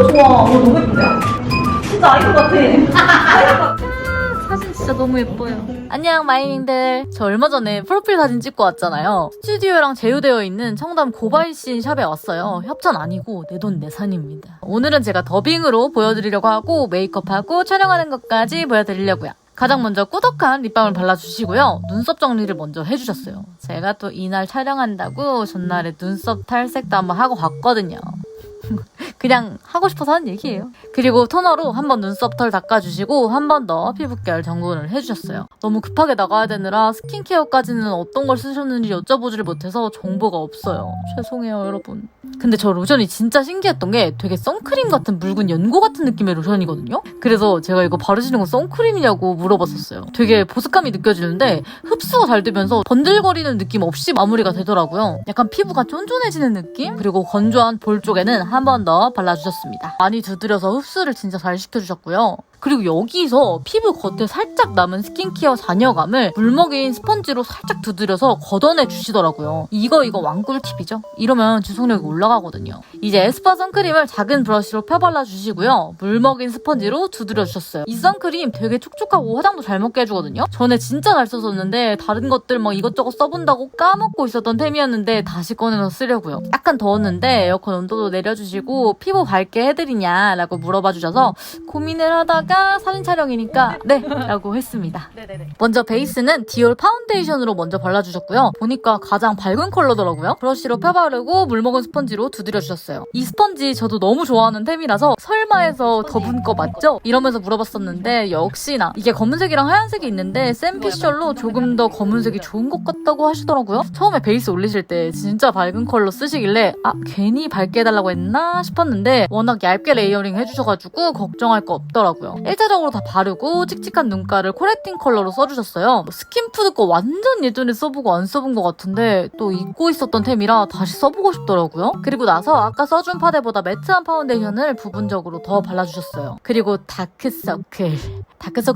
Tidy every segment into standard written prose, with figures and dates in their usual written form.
좋아. 너무 예쁜데요? 진짜 아이돌 같아. 사진 진짜 너무 예뻐요. 안녕 마이님들. 저 얼마 전에 프로필 사진 찍고 왔잖아요. 스튜디오랑 제휴되어 있는 청담 고바이신 샵에 왔어요. 협찬 아니고 내돈내산입니다. 오늘은 제가 더빙으로 보여드리려고 하고 메이크업하고 촬영하는 것까지 보여드리려고요. 가장 먼저 꾸덕한 립밤을 발라주시고요. 눈썹 정리를 먼저 해주셨어요. 제가 또 이날 촬영한다고 전날에 눈썹 탈색도 한번 하고 갔거든요. 그냥 하고 싶어서 하는 얘기예요. 그리고 토너로 한번 눈썹 털 닦아주시고 한 번 더 피부결 점검을 해주셨어요. 너무 급하게 나가야 되느라 스킨케어까지는 어떤 걸 쓰셨는지 여쭤보지를 못해서 정보가 없어요. 죄송해요 여러분. 근데 저 로션이 진짜 신기했던 게 되게 선크림 같은 묽은 연고 같은 느낌의 로션이거든요. 그래서 제가 이거 바르시는 거 선크림이냐고 물어봤었어요. 되게 보습감이 느껴지는데 흡수가 잘 되면서 번들거리는 느낌 없이 마무리가 되더라고요. 약간 피부가 쫀쫀해지는 느낌? 그리고 건조한 볼 쪽에는 한 번 더 발라주셨습니다. 많이 두드려서 흡수를 진짜 잘 시켜주셨고요. 그리고 여기서 피부 겉에 살짝 남은 스킨케어 잔여감을 물먹인 스펀지로 살짝 두드려서 걷어내 주시더라고요. 이거 왕꿀 팁이죠? 이러면 지속력이 올라가거든요. 이제 에스쁘아 선크림을 작은 브러쉬로 펴발라주시고요. 물먹인 스펀지로 두드려 주셨어요. 이 선크림 되게 촉촉하고 화장도 잘 먹게 해주거든요. 전에 진짜 잘 썼었는데 다른 것들 막 이것저것 써본다고 까먹고 있었던 템이었는데 다시 꺼내서 쓰려고요. 약간 더웠는데 에어컨 온도도 내려주시고 피부 밝게 해드리냐라고 물어봐 주셔서 고민을 하다가 사진 촬영이니까 네! 라고 했습니다. 네네네. 먼저 베이스는 디올 파운데이션으로 먼저 발라주셨고요. 보니까 가장 밝은 컬러더라고요. 브러쉬로 펴바르고 물먹은 스펀지로 두드려주셨어요. 이 스펀지 저도 너무 좋아하는 템이라서 설마해서 더분 거 맞죠? 이러면서 물어봤었는데 역시나 이게 검은색이랑 하얀색이 있는데 샘 피셜로 조금 더 검은색이 좋은 것 같다고 하시더라고요. 처음에 베이스 올리실 때 진짜 밝은 컬러 쓰시길래 아 괜히 밝게 해달라고 했나 싶었는데 워낙 얇게 레이어링 해주셔가지고 걱정할 거 없더라고요. 1차적으로 다 바르고 칙칙한 눈가를 코렉팅 컬러로 써주셨어요. 스킨푸드 거 완전 예전에 써보고 안 써본 것 같은데 또 잊고 있었던 템이라 다시 써보고 싶더라고요. 그리고 나서 아까 써준 파데보다 매트한 파운데이션을 부분적으로 더 발라주셨어요. 그리고 다크서클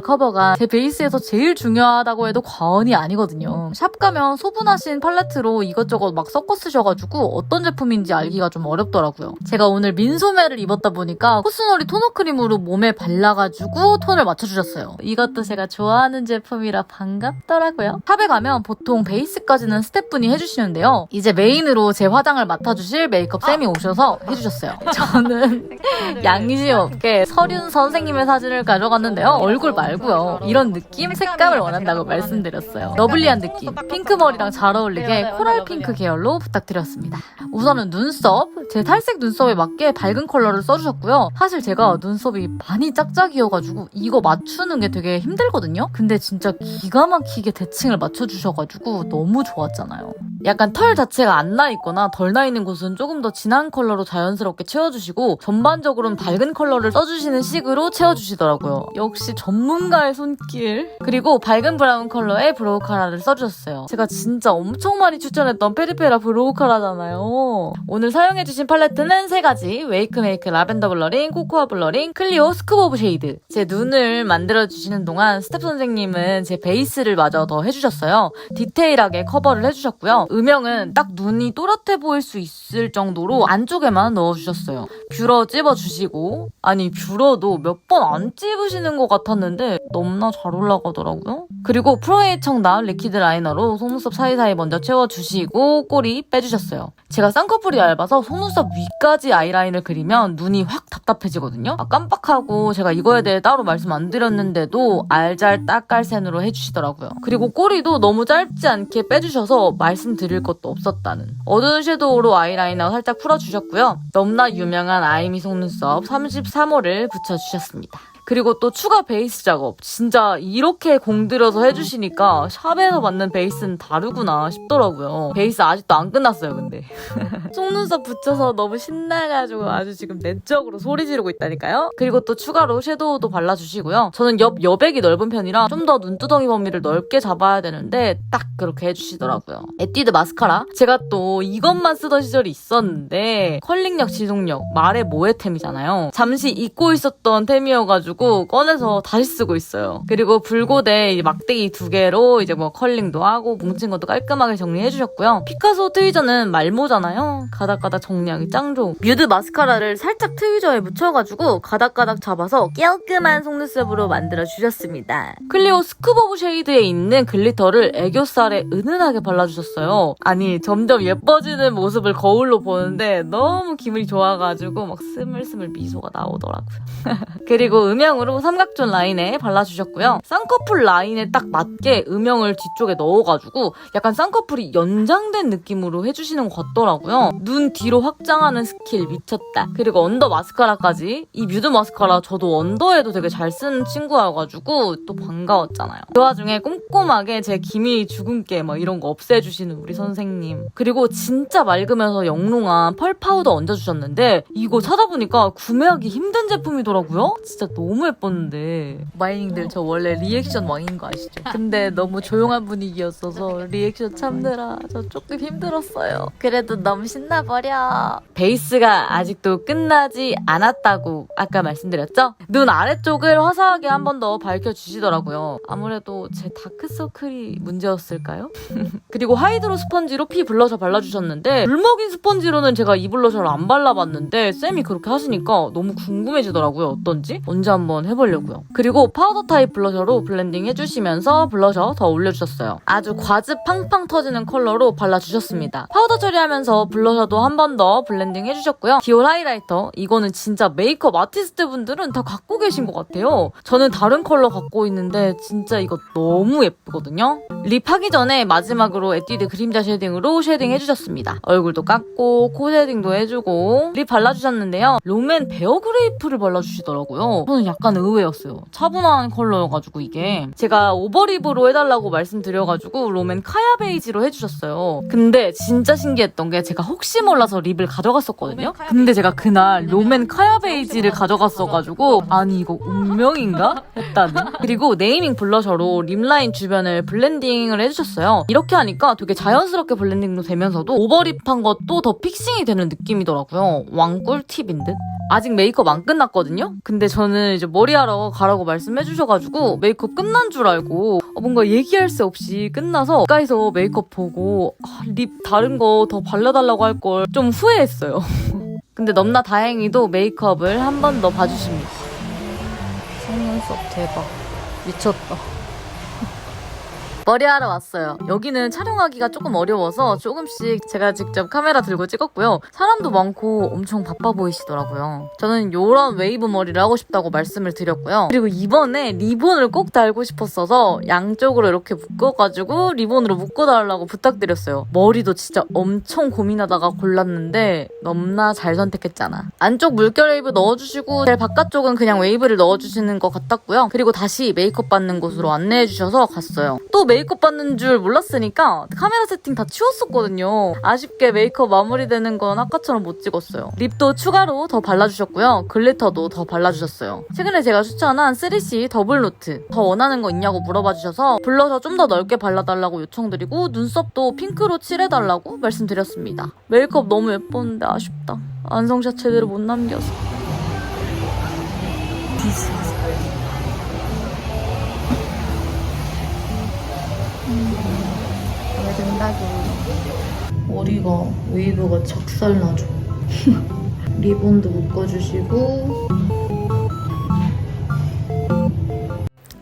커버가 제 베이스에서 제일 중요하다고 해도 과언이 아니거든요. 샵 가면 소분하신 팔레트로 이것저것 막 섞어 쓰셔가지고 어떤 제품인지 알기가 좀 어렵더라고요. 제가 오늘 민소매를 입었다 보니까 코스놀이 토너 크림으로 몸에 발라가지고 톤을 맞춰주셨어요. 이것도 제가 좋아하는 제품이라 반갑더라고요. 샵에 가면 보통 베이스까지는 스태프분이 해주시는데요. 이제 메인으로 제 화장을 맡아주실 메이크업 쌤이 오셔서 해주셨어요. 저는 양심 없게 서륜 선생님의 사진을 가져갔는데요. 얼굴 말고요. 이런 느낌, 색감을 원한다고 말씀드렸어요. 러블리한 느낌, 핑크 머리랑 잘 어울리게 코랄 핑크 계열로 부탁드렸습니다. 우선은 눈썹, 제 탈색 눈썹에 맞게 밝은 컬러를 써주셨고요. 사실 제가 눈썹이 많이 짝짝이어가지고 이거 맞추는 게 되게 힘들거든요? 근데 진짜 기가 막히게 대칭을 맞춰주셔가지고 너무 좋았잖아요. 약간 털 자체가 안 나있거나 덜 나있는 곳은 조금 더 진한 컬러로 자연스럽게 채워주시고 전반적으로는 밝은 컬러를 써주시는 식으로 채워주시더라고요. 역시 전문가의 손길. 그리고 밝은 브라운 컬러의 브로우 카라를 써주셨어요. 제가 진짜 엄청 많이 추천했던 페리페라 브로우 카라잖아요. 오늘 사용해주신 팔레트는 3가지. 웨이크메이크 라벤더 블러링, 코코아 블러링, 클리오 스쿠버 오브 쉐이드. 제 눈을 만들어주시는 동안 스태프 선생님은 제 베이스를 마저 더 해주셨어요. 디테일하게 커버를 해주셨고요. 음영은 딱 눈이 또렷해 보일 수 있을 정도로 안쪽에만 넣어주셨어요. 뷰러 찝어주시고 아니 뷰러도 몇 번 안 찝으시는 것 같았는데 너무나 잘 올라가더라고요. 그리고 프로에이 청담 리퀴드 라이너로 속눈썹 사이사이 먼저 채워주시고 꼬리 빼주셨어요. 제가 쌍꺼풀이 얇아서 속눈썹 위까지 아이라인을 그리면 눈이 확 답답해지거든요. 깜빡하고 제가 이거에 대해 따로 말씀 안 드렸는데도 알잘 딱깔센으로 해주시더라고요. 그리고 꼬리도 너무 짧지 않게 빼주셔서 말씀드릴 것도 없었다는. 어두운 섀도우로 아이라이너 살짝 풀어주셨고요. 너무나 유명한 아이미 속눈썹 33호를 붙여주셨습니다. 그리고 또 추가 베이스 작업. 진짜 이렇게 공들여서 해주시니까 샵에서 받는 베이스는 다르구나 싶더라고요. 베이스 아직도 안 끝났어요, 근데. 속눈썹 붙여서 너무 신나가지고 아주 지금 내적으로 소리 지르고 있다니까요. 그리고 또 추가로 섀도우도 발라주시고요. 저는 여백이 넓은 편이라 좀 더 눈두덩이 범위를 넓게 잡아야 되는데 딱 그렇게 해주시더라고요. 에뛰드 마스카라. 제가 또 이것만 쓰던 시절이 있었는데 컬링력, 지속력, 말의 모해템이잖아요. 잠시 잊고 있었던 템이어가지고 있어가지고 꺼내서 다시 쓰고 있어요. 그리고 불고데 막대기 2개로 이제 뭐 컬링도 하고 뭉친 것도 깔끔하게 정리해주셨고요. 피카소 트위저는 말모잖아요. 가닥가닥 정리하기 짱 좋은. 뮤드 마스카라를 살짝 트위저에 묻혀가지고 가닥가닥 잡아서 깔끔한 속눈썹으로 만들어주셨습니다. 클리오 스쿠버 오브 쉐이드에 있는 글리터를 애교살에 은은하게 발라주셨어요. 아니 점점 예뻐지는 모습을 거울로 보는데 너무 기분이 좋아가지고 막 스물스물 미소가 나오더라고요. 그리고 음영으로 삼각존 라인에 발라주셨고요. 쌍꺼풀 라인에 딱 맞게 음영을 뒤쪽에 넣어가지고 약간 쌍꺼풀이 연장된 느낌으로 해주시는 것 같더라고요. 눈 뒤로 확장하는 스킬 미쳤다. 그리고 언더 마스카라까지. 이 뮤드 마스카라 저도 언더에도 되게 잘 쓰는 친구여가지고 또 반가웠잖아요. 그 와중에 꼼꼼하게 제 기미 주근깨 막 이런 거 없애주시는 우리 선생님. 그리고 진짜 맑으면서 영롱한 펄 파우더 얹어주셨는데 이거 찾아보니까 구매하기 힘든 제품이더라고요. 진짜 너무 예뻤는데. 마이닝들 저 원래 리액션 왕인 거 아시죠? 근데 너무 조용한 분위기였어서 리액션 참느라 저 조금 힘들었어요. 그래도 너무 신나버려. 베이스가 아직도 끝나지 않았다고 아까 말씀드렸죠? 눈 아래쪽을 화사하게 한 번 더 밝혀주시더라고요. 아무래도 제 다크서클이 문제였을까요? 그리고 하이드로 스펀지로 피 블러셔 발라주셨는데 물 먹인 스펀지로는 제가 이 블러셔를 안 발라봤는데 쌤이 그렇게 하시니까 너무 궁금해지더라고요. 어떤지? 언제 한번 해보려고요. 그리고 파우더 타입 블러셔로 블렌딩 해주시면서 블러셔 더 올려주셨어요. 아주 과즙 팡팡 터지는 컬러로 발라주셨습니다. 파우더 처리하면서 블러셔도 한 번 더 블렌딩 해주셨고요. 디올 하이라이터 이거는 진짜 메이크업 아티스트 분들은 다 갖고 계신 것 같아요. 저는 다른 컬러 갖고 있는데 진짜 이거 너무 예쁘거든요. 립 하기 전에 마지막으로 에뛰드 그림자 쉐딩으로 쉐딩 해주셨습니다. 얼굴도 깎고 코 쉐딩도 해주고 립 발라주셨는데요. 롬앤 베어 그레이프를 발라주시더라고요. 저는 약간 의외였어요. 차분한 컬러여가지고 이게 제가 오버립으로 해달라고 말씀드려가지고 롬앤 카야 베이지로 해주셨어요. 근데 진짜 신기했던 게 제가 혹시 몰라서 립을 가져갔었거든요. 근데 제가 그날 롬앤 카야 베이지를 가져갔어가지고 아니 이거 운명인가? 했다는. 그리고 네이밍 블러셔로 립라인 주변을 블렌딩을 해주셨어요. 이렇게 하니까 되게 자연스럽게 블렌딩도 되면서도 오버립한 것도 더 픽싱이 되는 느낌이더라고요. 왕꿀 팁인 듯? 아직 메이크업 안 끝났거든요? 근데 저는 이제 머리하러 가라고 말씀해주셔가지고 메이크업 끝난 줄 알고 뭔가 얘기할 새 없이 끝나서 가까이서 메이크업 보고 립 다른 거 더 발라달라고 할 걸 좀 후회했어요. 근데 넘나 다행히도 메이크업을 한 번 더 봐주십니다. 속눈썹 대박. 미쳤다. 머리하러 왔어요. 여기는 촬영하기가 조금 어려워서 조금씩 제가 직접 카메라 들고 찍었고요. 사람도 많고 엄청 바빠 보이시더라고요. 저는 이런 웨이브 머리를 하고 싶다고 말씀을 드렸고요. 그리고 이번에 리본을 꼭 달고 싶었어서 양쪽으로 이렇게 묶어가지고 리본으로 묶어달라고 부탁드렸어요. 머리도 진짜 엄청 고민하다가 골랐는데 넘나 잘 선택했잖아. 안쪽 물결 웨이브 넣어주시고 제일 바깥쪽은 그냥 웨이브를 넣어주시는 것 같았고요. 그리고 다시 메이크업 받는 곳으로 안내해주셔서 갔어요. 또 메이크업 받는 줄 몰랐으니까 카메라 세팅 다 치웠었거든요. 아쉽게 메이크업 마무리되는 건 아까처럼 못 찍었어요. 립도 추가로 더 발라주셨고요. 글리터도 더 발라주셨어요. 최근에 제가 추천한 3C 더블 노트 더 원하는 거 있냐고 물어봐 주셔서 블러셔 좀 더 넓게 발라달라고 요청드리고 눈썹도 핑크로 칠해달라고 말씀드렸습니다. 메이크업 너무 예뻤는데 아쉽다. 완성샷 제대로 못 남겨서. 왜 된다고. 머리가 웨이브가 작살나죠. 리본도 묶어주시고.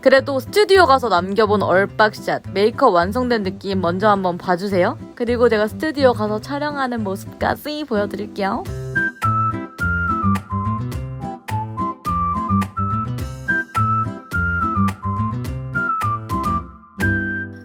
그래도 스튜디오 가서 남겨본 얼박샷 메이크업 완성된 느낌 먼저 한번 봐주세요. 그리고 제가 스튜디오 가서 촬영하는 모습까지 보여드릴게요.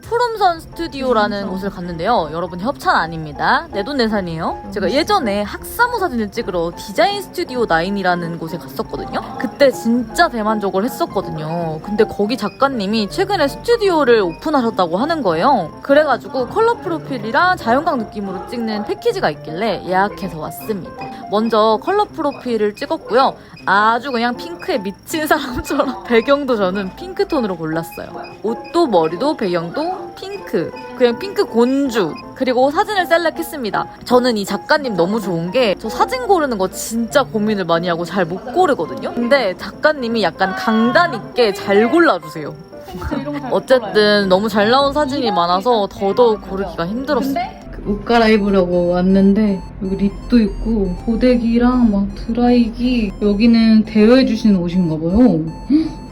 푸름선 스튜디오라는 곳을 갔는데요. 여러분 협찬 아닙니다. 내돈내산이에요. 제가 예전에 학사모 사진을 찍으러 디자인 스튜디오 9이라는 곳에 갔었거든요. 그때 진짜 대만족을 했었거든요. 근데 거기 작가님이 최근에 스튜디오를 오픈하셨다고 하는 거예요. 그래가지고 컬러 프로필이랑 자연광 느낌으로 찍는 패키지가 있길래 예약해서 왔습니다. 먼저 컬러 프로필을 찍었고요. 아주 그냥 핑크에 미친 사람처럼 배경도 저는 핑크톤으로 골랐어요. 옷도 머리도 배경도 핑크 핑크, 그냥 핑크 곤주. 그리고 사진을 셀렉했습니다. 저는 이 작가님 너무 좋은 게 저 사진 고르는 거 진짜 고민을 많이 하고 잘 못 고르거든요. 근데 작가님이 약간 강단 있게 잘 골라주세요. 어쨌든 너무 잘 나온 사진이 많아서 더더욱 고르기가 힘들었어요. 옷 갈아입으려고 왔는데 여기 립도 있고 고데기랑 막 드라이기, 여기는 대여해주시는 옷인가봐요.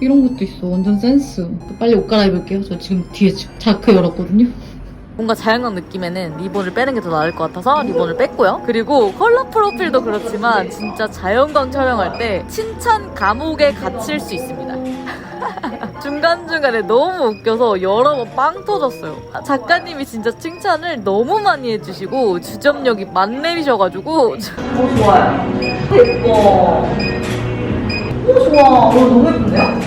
이런 것도 있어. 완전 센스. 빨리 옷 갈아입을게요. 저 지금 뒤에 자크 열었거든요. 뭔가 자연광 느낌에는 리본을 빼는 게 더 나을 것 같아서 리본을 뺐고요. 그리고 컬러 프로필도 그렇지만 진짜 자연광 촬영할 때 칭찬 감옥에 갇힐 수 있습니다. 중간중간에 너무 웃겨서 여러 번 빵 터졌어요. 작가님이 진짜 칭찬을 너무 많이 해주시고 주점력이 만렙이셔가지고 좋아요. 예뻐. 좋아. 오늘 너무 예쁜데요?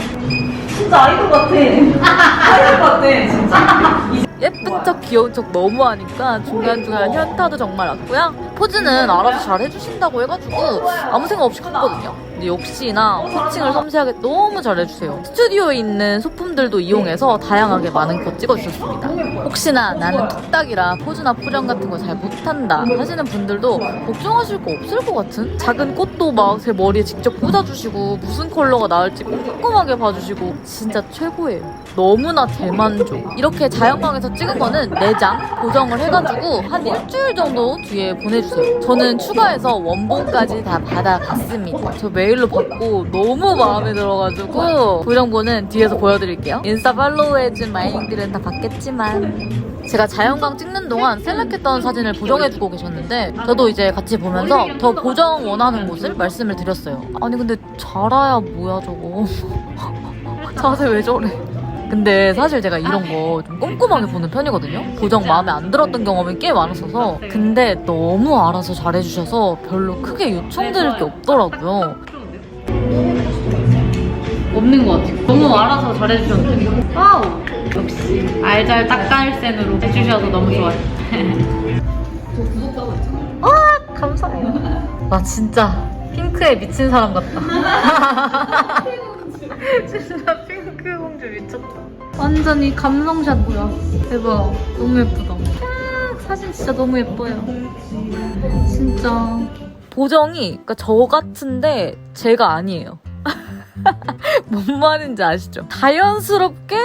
진짜 아이돌 같아. 아이돌 같아, 진짜. 예쁜 척 귀여운 척 너무 하니까 중간중간 현타도 정말 왔고요. 포즈는 알아서 잘 해주신다고 해가지고 아무 생각 없이 갔거든요. 근데 역시나 코칭을 섬세하게 너무 잘 해주세요. 스튜디오에 있는 소품들도 이용해서 다양하게 많은 거 찍어주셨습니다. 혹시나 나는 뚝딱이라 포즈나 포장 같은 거 잘 못한다 하시는 분들도 걱정하실 거 없을 것 같은? 작은 꽃도 막 제 머리에 직접 꽂아주시고 무슨 컬러가 나을지 꼼꼼하게 봐주시고 진짜 최고예요. 너무나 대만족. 이렇게 자연광에서 찍은 거는 4장 고정을 해가지고 한 일주일 정도 뒤에 보내주세요. 저는 추가해서 원본까지 다 받아갔습니다. 저 메일로 받고 너무 마음에 들어가지고 고정본은 뒤에서 보여드릴게요. 인스타 팔로우해준 마이닝들은 다 봤겠지만 제가 자연광 찍는 동안 셀렉했던 사진을 보정해주고 계셨는데 저도 이제 같이 보면서 더 보정 원하는 곳을 말씀을 드렸어요. 아니 근데 잘아야 뭐야 저거. 자세 왜 저래. 근데 사실 제가 이런 거 좀 꼼꼼하게 보는 편이거든요. 보정 마음에 안 들었던 경험이 꽤 많았어서. 근데 너무 알아서 잘해주셔서 별로 크게 요청드릴 게 없더라고요. 없는 것 같아요. 너무 알아서 잘해주셨는데. 와우! 역시 알잘 딱깔센으로 해주셔서 너무 좋아요. 저 구독자가 있잖아요. 아, 감사해요. 나 진짜 핑크에 미친 사람 같다. 진짜 핑크 공주 미쳤다. 완전히 감성샷 뭐야. 대박. 너무 예쁘다. 사진 진짜 너무 예뻐요. 진짜. 보정이 그러니까 저 같은데 제가 아니에요. 뭔 말인지 아시죠? 자연스럽게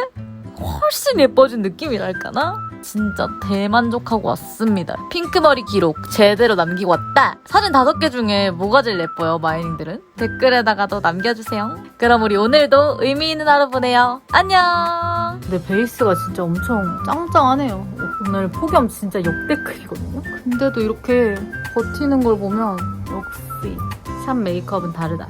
훨씬 예뻐진 느낌이랄까나? 진짜 대만족하고 왔습니다. 핑크머리 기록 제대로 남기고 왔다. 사진 5개 중에 뭐가 제일 예뻐요, 마이닝들은? 댓글에다가도 남겨주세요. 그럼 우리 오늘도 의미 있는 하루 보내요. 안녕! 근데 베이스가 진짜 엄청 짱짱하네요. 오늘 폭염 진짜 역대급이거든요? 근데도 이렇게 버티는 걸 보면 역시 샵 메이크업은 다르다.